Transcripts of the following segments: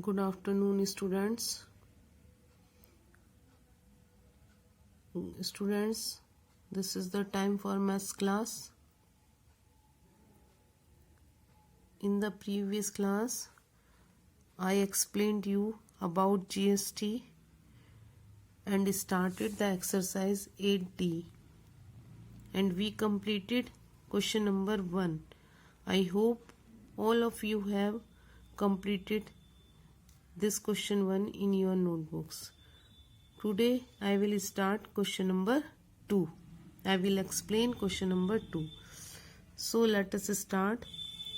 Good afternoon, students. This is the time for maths class. In the previous class, I explained you about GST and started the exercise 8D. And we completed question number 1. I hope all of you have completed this question 1 in your notebooks. Today I will start question number 2. I will explain question number 2. So let us start.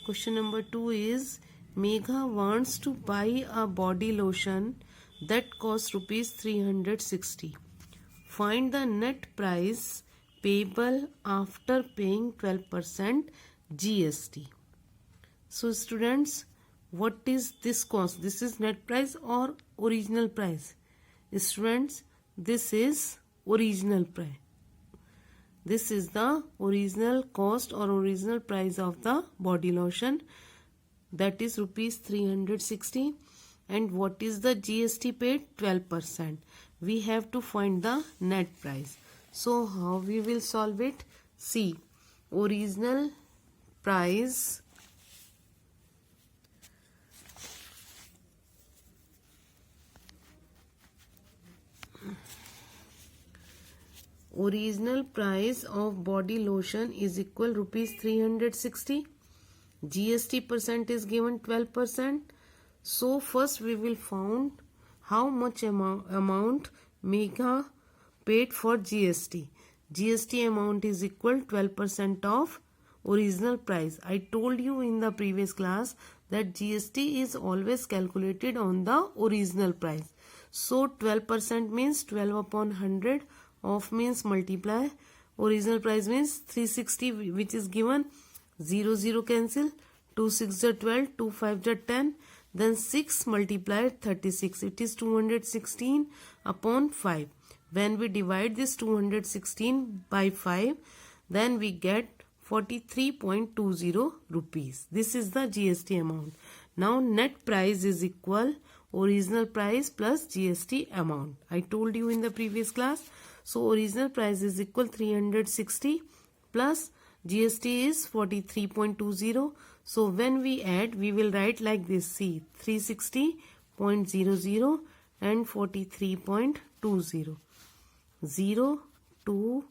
Question number 2 is Megha wants to buy a body lotion that costs rupees 360. Find the net price payable after paying 12% GST. So students, what is this cost? This is net price or original price? Students, this is original price. This is the original cost or original price of the body lotion, that is rupees 360. And what is the GST paid? 12%. We have to find the net price. So how we will solve it? See, original price of body lotion is equal rupees 360. GST percent is given 12%. So first we will find how much amount Megha paid for GST. GST amount is equal 12% of original price. I told you in the previous class that GST is always calculated on the original price. So 12% means 12 upon 100. Off means multiply. Original price means 360, which is given. 0 0 cancel. 2 6 are 12, 2 5 are 10. Then 6 multiplied 36. It is 216 upon 5. When we divide this 216 by 5, then we get 43.20 rupees. This is the GST amount. Now net price is equal original price plus GST amount. I told you in the previous class. So original price is equal 360 plus GST is 43.20. So when we add, we will write like this. See, 360.00 and 43.20. 0, 2,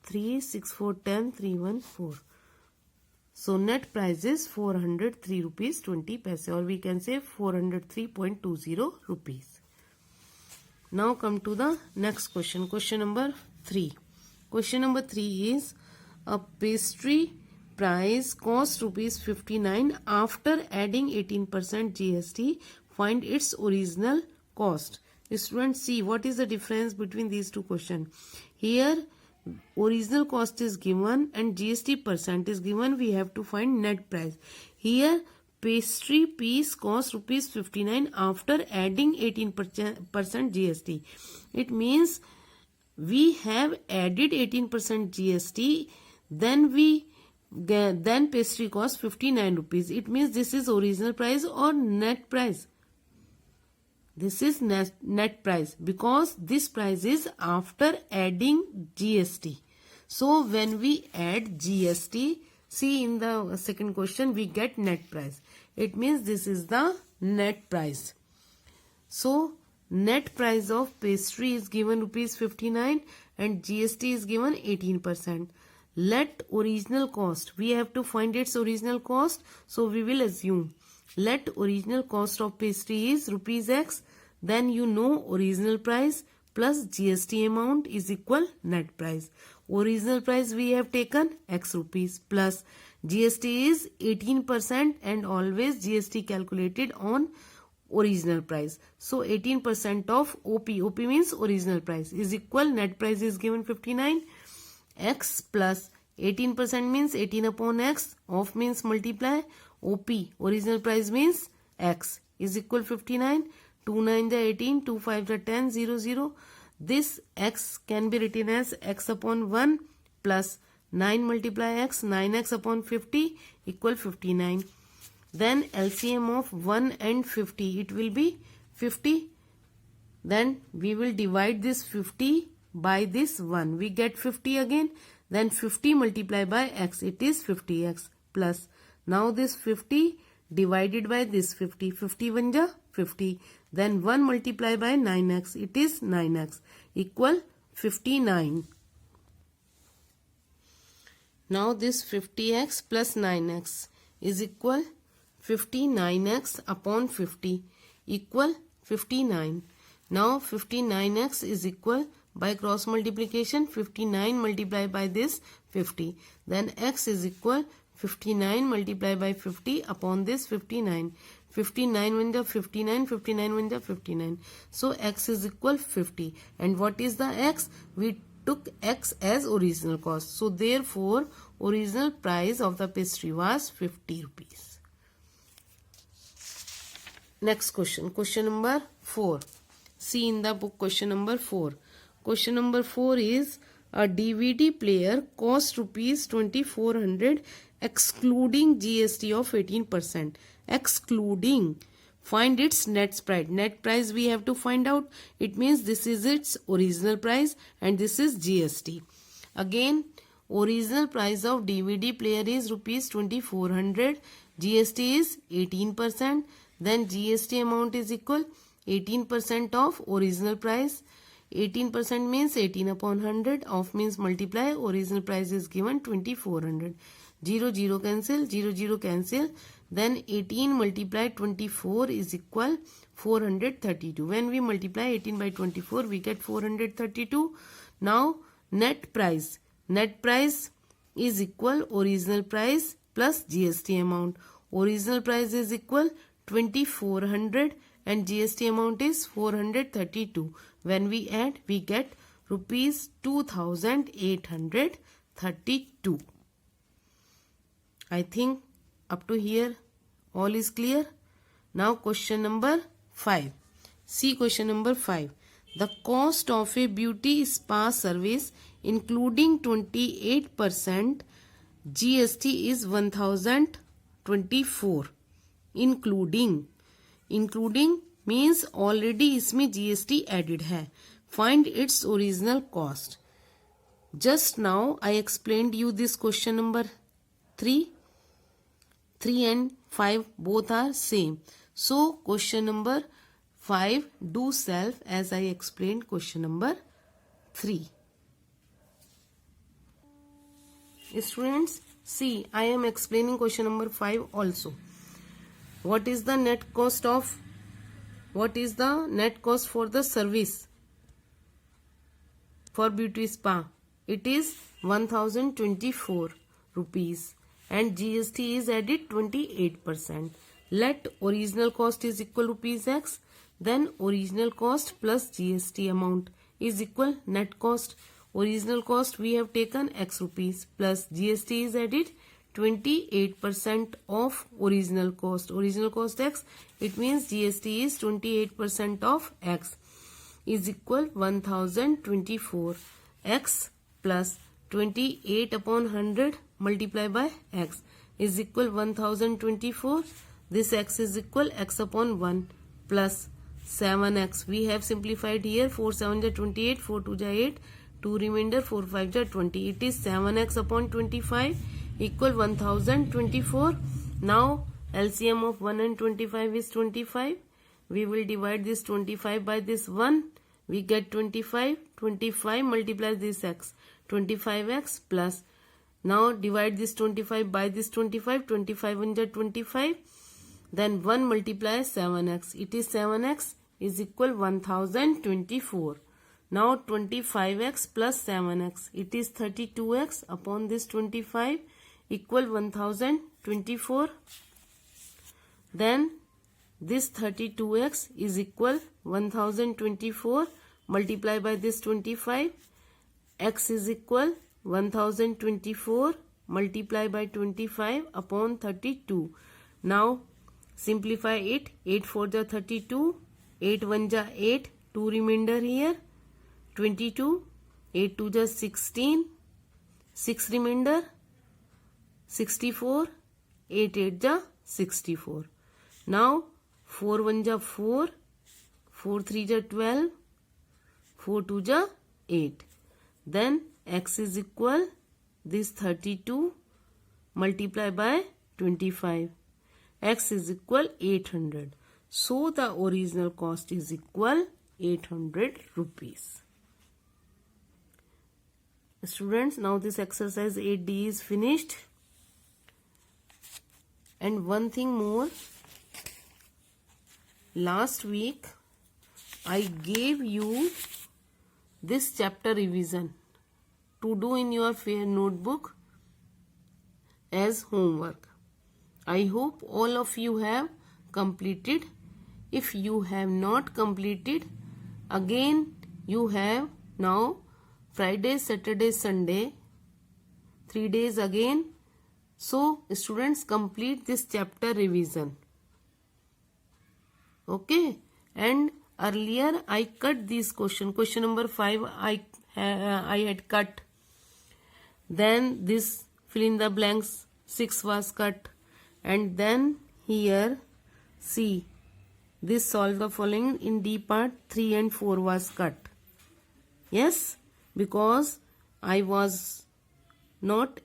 3, 6, 4, 10, 3, 1, 4. So net price is 403 rupees 20 paise, or we can say 403.20 rupees. Now come to the next question. Question number 3. Question number 3 is a pastry price cost rupees 59 after adding 18% GST. Find its original cost. Students, see what is the difference between these two questions. Here original cost is given and GST percent is given. We have to find net price. Here pastry piece cost rupees 59 after adding 18% GST. It means we have added 18% GST, then pastry cost 59 rupees. It means this is original price or net price. This is net price because this price is after adding GST. So when we add GST, see in the second question we get net price. It means this is the net price. So net price of pastry is given rupees 59 and GST is given 18%. Let original cost. We have to find its original cost. So we will assume let original cost of pastry is rupees X. Then you know original price plus GST amount is equal net price. Original price we have taken X rupees plus GST is 18% and always GST calculated on original price. So 18% of OP means original price is equal net price is given 59. X plus 18% means 18 upon X. Off means multiply. OP original price means X is equal 59. 2 9 the 18, 2 5 the 10, 0 0. This X can be written as X upon 1 plus 9 multiply X, 9X upon 50 equal 59. Then LCM of 1 and 50, it will be 50. Then we will divide this 50 by this 1. We get 50 again. Then 50 multiplied by x, it is 50x plus. Now this 50 divided by this 50. 50 1 ja 50. Then 1 multiplied by 9x, it is 9x equal 59. Now this 50x plus 9x is equal 59x upon 50 equal 59. Now 59x is equal, by cross multiplication, 59 multiplied by this 50. Then x is equal 59 multiplied by 50 upon this 59. 59 1 ja 59, 59 1 ja 59. So x is equal 50. And what is the x? We took x as original cost. So therefore, original price of the pastry was 50 rupees. Next question. Question number 4. See in the book question number 4. Question number 4 is, a DVD player cost rupees 2400 excluding GST of 18%. Excluding. Find its net price. Net price we have to find out. It means this is its original price and this is GST. Again, original price of DVD player is rupees 2400. GST is 18%. Then GST amount is equal 18% of original price. 18% means 18 upon 100. Of means multiply. Original price is given 2400. 0 0 cancel. 0 0 cancel. Then 18 multiplied 24 is equal 432. When we multiply 18 by 24, we get 432. Now net price. Net price is equal original price plus GST amount. Original price is equal 2400 and GST amount is 432. When we add, we get rupees 2832. I think up to here all is clear. Now question number 5. See question number 5. The cost of a beauty spa service including 28% GST is 1024. Including means already इसमें GST added है. Find its original cost. Just now I explained you this question number 3. 3 and 5 both are same. So question number 5 do self as I explained question number 3. Students, see, I am explaining question number 5 also. What is the net cost for the service for beauty spa? It is 1024 rupees and GST is added 28%. Let original cost is equal rupees x. Then original cost plus GST amount is equal net cost. Original cost we have taken x rupees plus GST is added 28% of original cost. Original cost x, it means GST is 28% of x is equal 1024. X plus 28 upon 100 multiplied by x is equal 1024. This x is equal x upon 1 plus 7x. We have simplified here. 4 7 ja 28, 4 2 ja 8, 2 remainder, 4 5 ja 20. It is 7x upon 25 equal 1024. Now LCM of 1 and 25 is 25. We will divide this 25 by this 1. We get 25. 25 multiplies this x. 25x plus. Now divide this 25 by this 25. 25 1 ja 25. Then 1 multiplies 7x. It is 7x is equal 1024. Now 25x plus 7x. It is 32x upon this 25 equal 1024. Then this 32x is equal 1024 multiplied by this 25. X is equal 1024 multiplied by 25 upon 32. Now simplify it. 8 4 ja 32. 8 1 ja 8. 2 remainder here. 22. 8 2 ja 16. 6 remainder. 64. 8 8 ja 64. Now 4 1 ja 4, 4 3 ja 12, 4 2 ja 8. Then x is equal this 32 multiply by 25. X is equal 800. So the original cost is equal 800 rupees. Students, now this exercise 8D is finished. And one thing more, last week I gave you this chapter revision to do in your fair notebook as homework. I hope all of you have completed. If you have not completed, again you have now Friday, Saturday, Sunday, 3 days again. So students, complete this chapter revision. Okay. And earlier I cut this question. Question number 5 I had cut. Then this fill in the blanks 6 was cut. And then here see this solve the following in D part 3 and 4 was cut. Yes, because I was not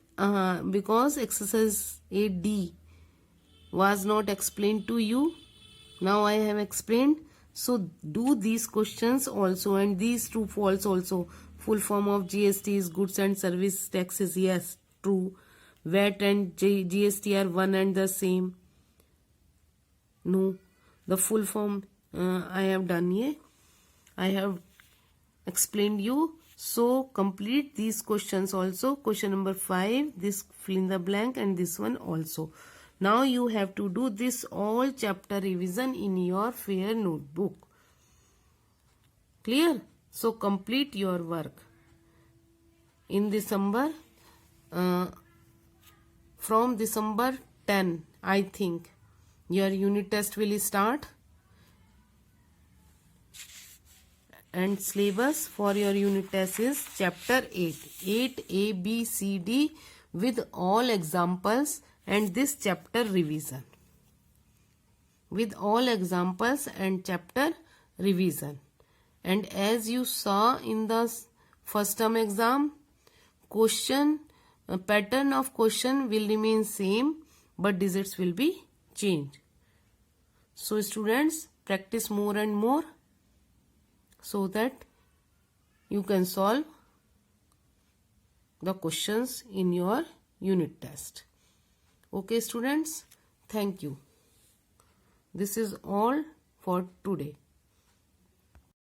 because exercise 8D was not explained to you. Now I have explained. So do these questions also, and these true false also. Full form of GST is goods and service taxes. Yes, true. VAT and GST are one and the same. No, the full form I have done here. I have explained you. So complete these questions also. Question number 5, this fill in the blank, and this one also. Now you have to do this all chapter revision in your fair notebook. Clear? So complete your work. In December, from December 10, I think, your unit test will start. And syllabus for your unit test is chapter 8. 8 A, B, C, D with all examples and this chapter revision. With all examples and chapter revision. And as you saw in the first term exam, question pattern of question will remain same, but digits will be changed. So students, practice more and more so that you can solve the questions in your unit test. Okay students, thank you. This is all for today.